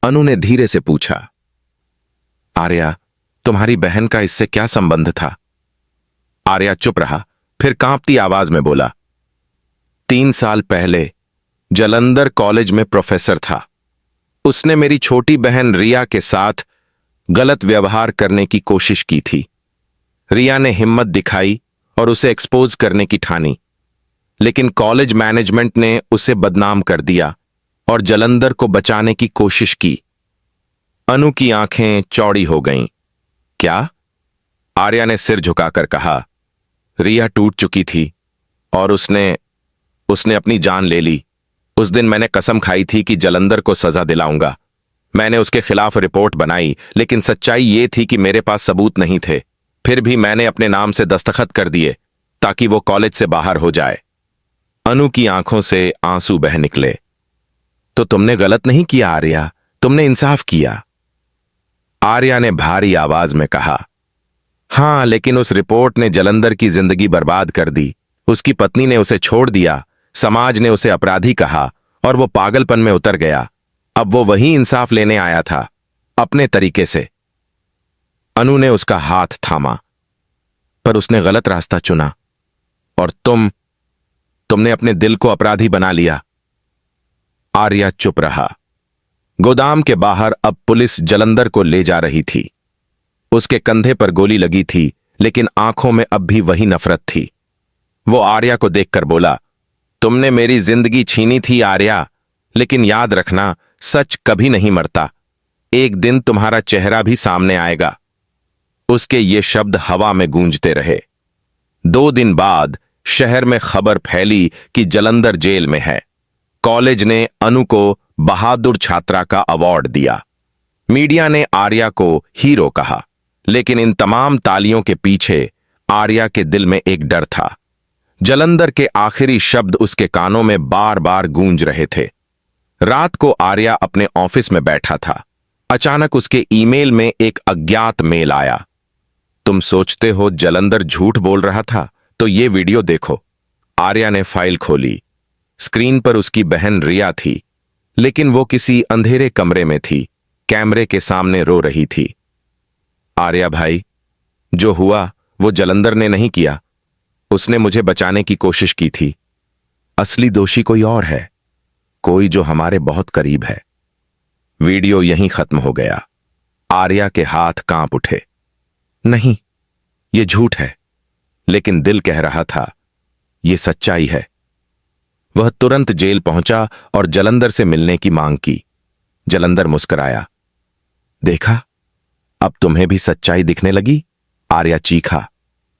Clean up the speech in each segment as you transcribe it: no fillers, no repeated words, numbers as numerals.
अनु ने धीरे से पूछा, आर्या, तुम्हारी बहन का इससे क्या संबंध था? आर्या चुप रहा, फिर कांपती आवाज में बोला, 3 साल पहले जालंधर कॉलेज में प्रोफेसर था। उसने मेरी छोटी बहन रिया के साथ गलत व्यवहार करने की कोशिश की थी। रिया ने हिम्मत दिखाई और उसे एक्सपोज करने की ठानी, लेकिन कॉलेज मैनेजमेंट ने उसे बदनाम कर दिया और जालंधर को बचाने की कोशिश की। अनु की आंखें चौड़ी हो गईं। क्या? आर्या ने सिर झुकाकर कहा, रिया टूट चुकी थी और उसने अपनी जान ले ली। उस दिन मैंने कसम खाई थी कि जालंधर को सजा दिलाऊंगा। मैंने उसके खिलाफ रिपोर्ट बनाई, लेकिन सच्चाई ये थी कि मेरे पास सबूत नहीं थे। फिर भी मैंने अपने नाम से दस्तखत कर दिए ताकि वो कॉलेज से बाहर हो जाए। अनु की आंखों से आंसू बह निकले। तो तुमने गलत नहीं किया आर्या, तुमने इंसाफ किया। आर्या ने भारी आवाज में कहा, हां, लेकिन उस रिपोर्ट ने जालंधर की जिंदगी बर्बाद कर दी। उसकी पत्नी ने उसे छोड़ दिया, समाज ने उसे अपराधी कहा और वो पागलपन में उतर गया। अब वो वही इंसाफ लेने आया था, अपने तरीके से। अनु ने उसका हाथ थामा, पर उसने गलत रास्ता चुना और तुमने अपने दिल को अपराधी बना लिया। आर्या चुप रहा। गोदाम के बाहर अब पुलिस जालंधर को ले जा रही थी। उसके कंधे पर गोली लगी थी, लेकिन आंखों में अब भी वही नफरत थी। वो आर्या को देखकर बोला, तुमने मेरी जिंदगी छीनी थी आर्या, लेकिन याद रखना, सच कभी नहीं मरता। एक दिन तुम्हारा चेहरा भी सामने आएगा। उसके ये शब्द हवा में गूंजते रहे। 2 दिन बाद शहर में खबर फैली कि जालंधर जेल में है। कॉलेज ने अनु को बहादुर छात्रा का अवार्ड दिया। मीडिया ने आर्या को हीरो कहा, लेकिन इन तमाम तालियों के पीछे आर्या के दिल में एक डर था। जालंधर के आखिरी शब्द उसके कानों में बार बार गूंज रहे थे। रात को आर्या अपने ऑफिस में बैठा था। अचानक उसके ईमेल में एक अज्ञात मेल आया। तुम सोचते हो जालंधर झूठ बोल रहा था? तो ये वीडियो देखो। आर्या ने फाइल खोली। स्क्रीन पर उसकी बहन रिया थी, लेकिन वो किसी अंधेरे कमरे में थी, कैमरे के सामने रो रही थी। आर्या भाई, जो हुआ वो जालंधर ने नहीं किया। उसने मुझे बचाने की कोशिश की थी। असली दोषी कोई और है, कोई जो हमारे बहुत करीब है। वीडियो यहीं खत्म हो गया। आर्या के हाथ कांप उठे। नहीं, ये झूठ है, लेकिन दिल कह रहा था ये सच्चाई है। वह तुरंत जेल पहुंचा और जालंधर से मिलने की मांग की। जालंधर मुस्कुराया। देखा, अब तुम्हें भी सच्चाई दिखने लगी? आर्या चीखा।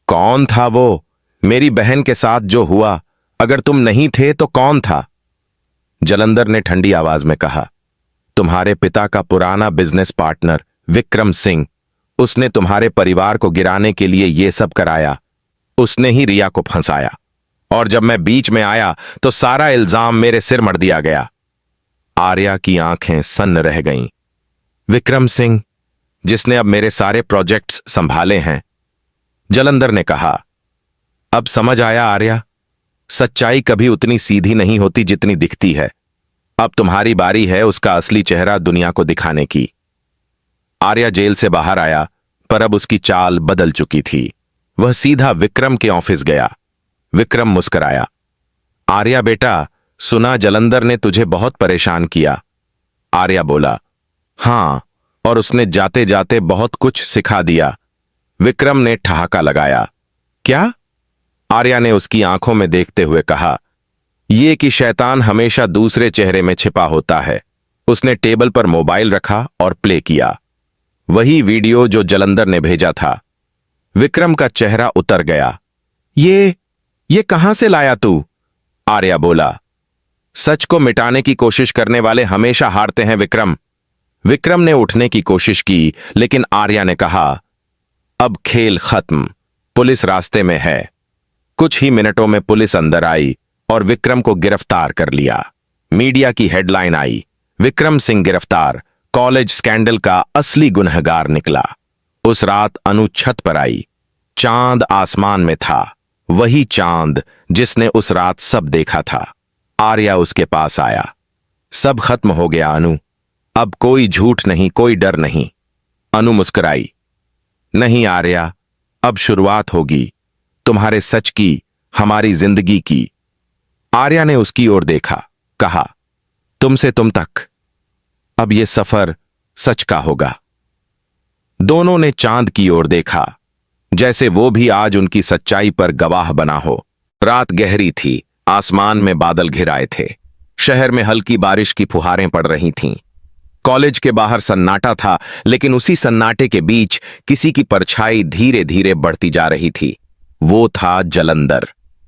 कौन था वो? मेरी बहन के साथ जो हुआ, अगर तुम नहीं थे तो कौन था? जालंधर ने ठंडी आवाज में कहा, तुम्हारे पिता का पुराना बिजनेस पार्टनर विक्रम सिंह। उसने तुम्हारे परिवार को गिराने के लिए यह सब कराया। उसने ही रिया को फंसाया, और जब मैं बीच में आया तो सारा इल्जाम मेरे सिर मढ़ दिया गया। आर्या की आंखें सन्न रह गईं। विक्रम सिंह, जिसने अब मेरे सारे प्रोजेक्ट्स संभाले हैं। जालंधर ने कहा, अब समझ आया आर्या, सच्चाई कभी उतनी सीधी नहीं होती जितनी दिखती है। अब तुम्हारी बारी है उसका असली चेहरा दुनिया को दिखाने की। आर्या जेल से बाहर आया, पर अब उसकी चाल बदल चुकी थी। वह सीधा विक्रम के ऑफिस गया। विक्रम मुस्कुराया। आर्या बेटा, सुना जालंधर ने तुझे बहुत परेशान किया। आर्या बोला, हां, और उसने जाते जाते बहुत कुछ सिखा दिया। विक्रम ने ठहाका लगाया। क्या? आर्या ने उसकी आंखों में देखते हुए कहा, यह कि शैतान हमेशा दूसरे चेहरे में छिपा होता है। उसने टेबल पर मोबाइल रखा और प्ले किया। वही वीडियो जो जालंधर ने भेजा था। विक्रम का चेहरा उतर गया। ये कहां से लाया तू? आर्या बोला, सच को मिटाने की कोशिश करने वाले हमेशा हारते हैं विक्रम। विक्रम ने उठने की कोशिश की, लेकिन आर्या ने कहा, अब खेल खत्म, पुलिस रास्ते में है। कुछ ही मिनटों में पुलिस अंदर आई और विक्रम को गिरफ्तार कर लिया। मीडिया की हेडलाइन आई, विक्रम सिंह गिरफ्तार, कॉलेज स्कैंडल का असली गुनहगार निकला। उस रात अनु छत पर आई। चांद आसमान में था, वही चांद जिसने उस रात सब देखा था। आर्या उसके पास आया। सब खत्म हो गया अनु, अब कोई झूठ नहीं, कोई डर नहीं। अनु मुस्कुराई। नहीं आर्या, अब शुरुआत होगी तुम्हारे सच की, हमारी जिंदगी की। आर्या ने उसकी ओर देखा, कहा, तुमसे तुम तक, अब यह सफर सच का होगा। दोनों ने चांद की ओर देखा, जैसे वो भी आज उनकी सच्चाई पर गवाह बना हो। रात गहरी थी, आसमान में बादल घिर आए थे। शहर में हल्की बारिश की फुहारें पड़ रही थीं। कॉलेज के बाहर सन्नाटा था, लेकिन उसी सन्नाटे के बीच किसी की परछाई धीरे धीरे बढ़ती जा रही थी। वो था जलंधर।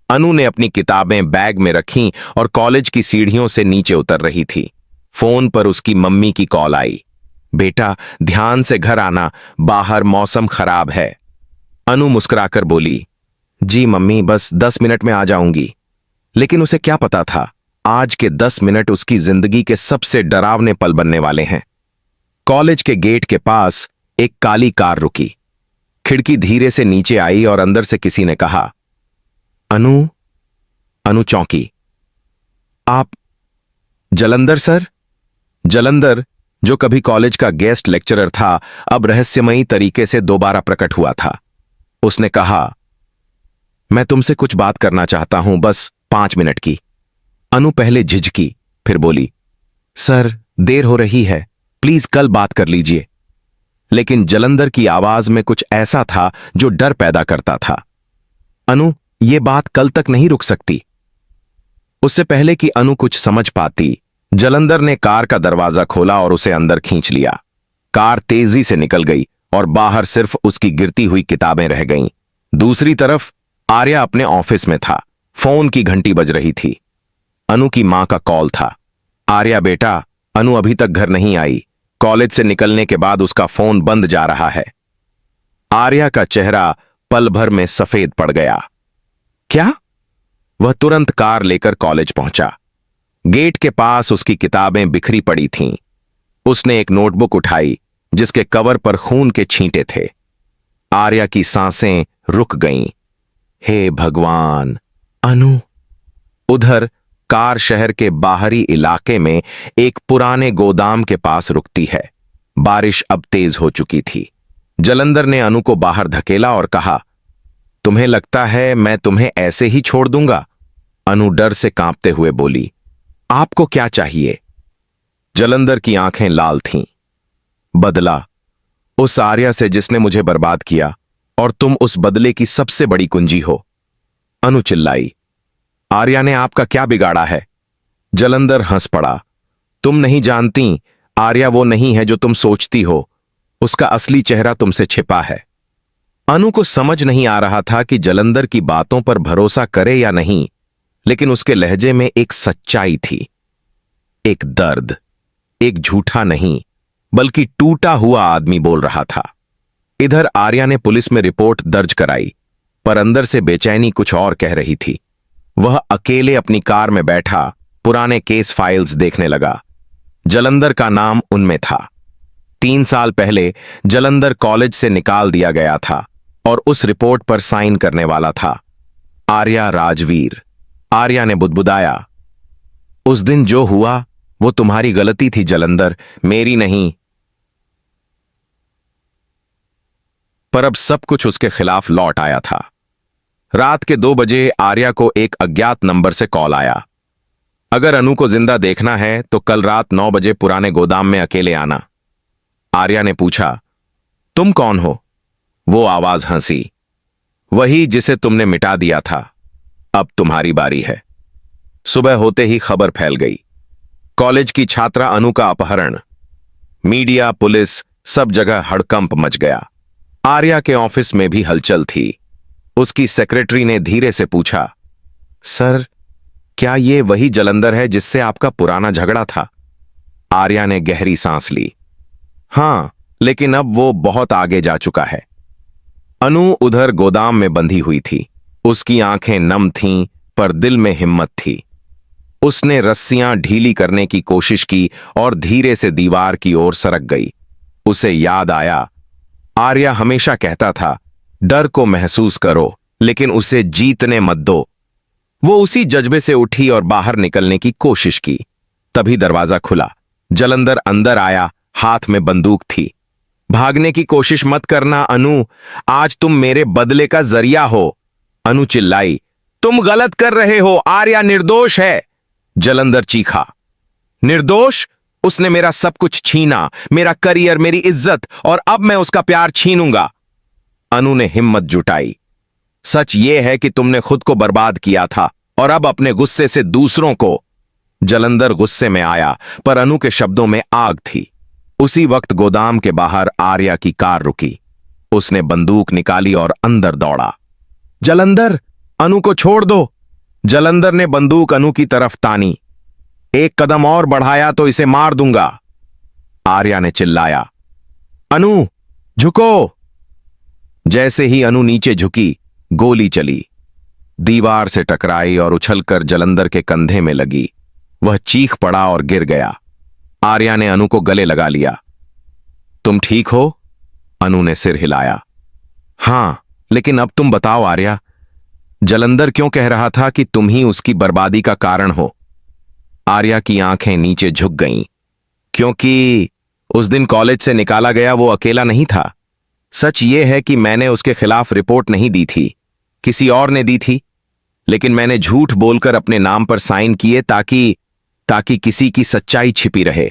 अनु ने अपनी किताबें बैग में रखीं और कॉलेज की सीढ़ियों से नीचे उतर रही थी। फोन पर उसकी मम्मी की कॉल आई। बेटा, ध्यान से घर आना, बाहर मौसम खराब है। अनु मुस्कुराकर बोली, जी मम्मी, बस 10 मिनट में आ जाऊंगी। लेकिन उसे क्या पता था, आज के 10 मिनट उसकी जिंदगी के सबसे डरावने पल बनने वाले हैं। कॉलेज के गेट के पास एक काली कार रुकी। खिड़की धीरे से नीचे आई और अंदर से किसी ने कहा, अनु। अनु चौंकी। आप जलंधर सर? जलंधर, जो कभी कॉलेज का गेस्ट लेक्चरर था, अब रहस्यमयी तरीके से दोबारा प्रकट हुआ था। उसने कहा, मैं तुमसे कुछ बात करना चाहता हूं, बस 5 मिनट की। अनु पहले झिझकी, फिर बोली, सर देर हो रही है, प्लीज कल बात कर लीजिए। लेकिन जलंधर की आवाज में कुछ ऐसा था जो डर पैदा करता था। अनु, ये बात कल तक नहीं रुक सकती। उससे पहले कि अनु कुछ समझ पाती, जलंधर ने कार का दरवाजा खोला और उसे अंदर खींच लिया। कार तेजी से निकल गई और बाहर सिर्फ उसकी गिरती हुई किताबें रह गईं। दूसरी तरफ आर्या अपने ऑफिस में था। फोन की घंटी बज रही थी। अनु की मां का कॉल था। आर्या बेटा, अनु अभी तक घर नहीं आई। कॉलेज से निकलने के बाद उसका फोन बंद जा रहा है। आर्या का चेहरा पल भर में सफेद पड़ गया। क्या? वह तुरंत कार लेकर कॉलेज पहुंचा। गेट के पास उसकी किताबें बिखरी पड़ी थीं। उसने एक नोटबुक उठाई जिसके कवर पर खून के छींटे थे। आर्या की सांसें रुक गईं। हे भगवान! अनु! उधर कार शहर के बाहरी इलाके में एक पुराने गोदाम के पास रुकती है। बारिश अब तेज हो चुकी थी। जलंधर ने अनु को बाहर धकेला और कहा, तुम्हें लगता है मैं तुम्हें ऐसे ही छोड़ दूंगा? अनु डर से कांपते हुए बोली, आपको क्या चाहिए? जलंधर की आंखें लाल थीं। बदला, उस आर्या से जिसने मुझे बर्बाद किया, और तुम उस बदले की सबसे बड़ी कुंजी हो। अनु चिल्लाई, आर्या ने आपका क्या बिगाड़ा है? जलंधर हंस पड़ा। तुम नहीं जानती, आर्या वो नहीं है जो तुम सोचती हो। उसका असली चेहरा तुमसे छिपा है। अनु को समझ नहीं आ रहा था कि जलंधर की बातों पर भरोसा करे या नहीं, लेकिन उसके लहजे में एक सच्चाई थी, एक दर्द, एक झूठा नहीं बल्कि टूटा हुआ आदमी बोल रहा था। इधर आर्या ने पुलिस में रिपोर्ट दर्ज कराई, पर अंदर से बेचैनी कुछ और कह रही थी। वह अकेले अपनी कार में बैठा पुराने केस फाइल्स देखने लगा। जलंधर का नाम उनमें था। 3 साल पहले जलंधर कॉलेज से निकाल दिया गया था और उस रिपोर्ट पर साइन करने वाला था आर्या राजवीर। आर्या ने बुदबुदाया, उस दिन जो हुआ वो तुम्हारी गलती थी जलंधर, मेरी नहीं। पर अब सब कुछ उसके खिलाफ लौट आया था। रात के 2 बजे आर्या को एक अज्ञात नंबर से कॉल आया। अगर अनु को जिंदा देखना है तो कल रात 9 बजे पुराने गोदाम में अकेले आना। आर्या ने पूछा, तुम कौन हो? वो आवाज हंसी, वही जिसे तुमने मिटा दिया था। अब तुम्हारी बारी है। सुबह होते ही खबर फैल गई। कॉलेज की छात्रा अनु का अपहरण। मीडिया, पुलिस, सब जगह हड़कंप मच गया। आर्या के ऑफिस में भी हलचल थी। उसकी सेक्रेटरी ने धीरे से पूछा, सर, क्या ये वही जलंधर है जिससे आपका पुराना झगड़ा था? आर्या ने गहरी सांस ली। हां, लेकिन अब वो बहुत आगे जा चुका है। अनु उधर गोदाम में बंधी हुई थी। उसकी आंखें नम थीं, पर दिल में हिम्मत थी। उसने रस्सियां ढीली करने की कोशिश की और धीरे से दीवार की ओर सरक गई। उसे याद आया, आर्या हमेशा कहता था, डर को महसूस करो, लेकिन उसे जीतने मत दो। वो उसी जज्बे से उठी और बाहर निकलने की कोशिश की। तभी दरवाजा खुला। जलंधर अंदर आया, हाथ में बंदूक थी। भागने की कोशिश मत करना अनु, आज तुम मेरे बदले का जरिया हो। अनु चिल्लाई, तुम गलत कर रहे हो, आर्या निर्दोष है। जलंधर चीखा, निर्दोष? उसने मेरा सब कुछ छीना, मेरा करियर, मेरी इज्जत, और अब मैं उसका प्यार छीनूंगा। अनु ने हिम्मत जुटाई, सच यह है कि तुमने खुद को बर्बाद किया था और अब अपने गुस्से से दूसरों को। जलंधर गुस्से में आया, पर अनु के शब्दों में आग थी। उसी वक्त गोदाम के बाहर आर्या की कार रुकी। उसने बंदूक निकाली और अंदर दौड़ा। जलंधर, अनु को छोड़ दो। जलंधर ने बंदूक अनु की तरफ तानी। एक कदम और बढ़ाया तो इसे मार दूंगा। आर्या ने चिल्लाया, अनु झुको। जैसे ही अनु नीचे झुकी, गोली चली, दीवार से टकराई और उछलकर जलंधर के कंधे में लगी। वह चीख पड़ा और गिर गया। आर्या ने अनु को गले लगा लिया। तुम ठीक हो? अनु ने सिर हिलाया। हां, लेकिन अब तुम बताओ आर्या, जलंधर क्यों कह रहा था कि तुम ही उसकी बर्बादी का कारण हो? आर्या की आंखें नीचे झुक गईं, क्योंकि उस दिन कॉलेज से निकाला गया वो अकेला नहीं था। सच ये है कि मैंने उसके खिलाफ रिपोर्ट नहीं दी थी, किसी और ने दी थी, लेकिन मैंने झूठ बोलकर अपने नाम पर साइन किए ताकि किसी की सच्चाई छिपी रहे।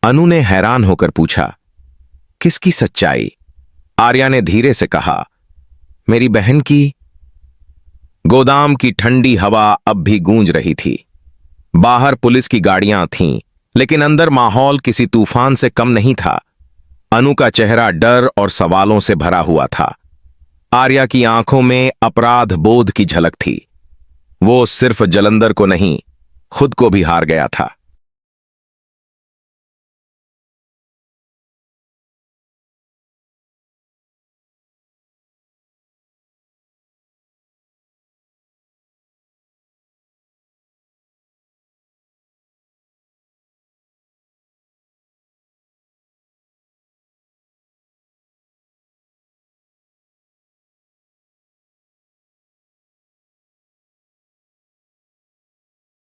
अनु ने हैरान होकर पूछा, किसकी सच्चाई? आर्या ने धीरे से कहा, मेरी बहन की। गोदाम की ठंडी हवा अब भी गूंज रही थी। बाहर पुलिस की गाड़ियां थीं, लेकिन अंदर माहौल किसी तूफान से कम नहीं था। अनु का चेहरा डर और सवालों से भरा हुआ था। आर्या की आंखों में अपराध बोध की झलक थी। वो सिर्फ जलंधर को नहीं, खुद को भी हार गया था।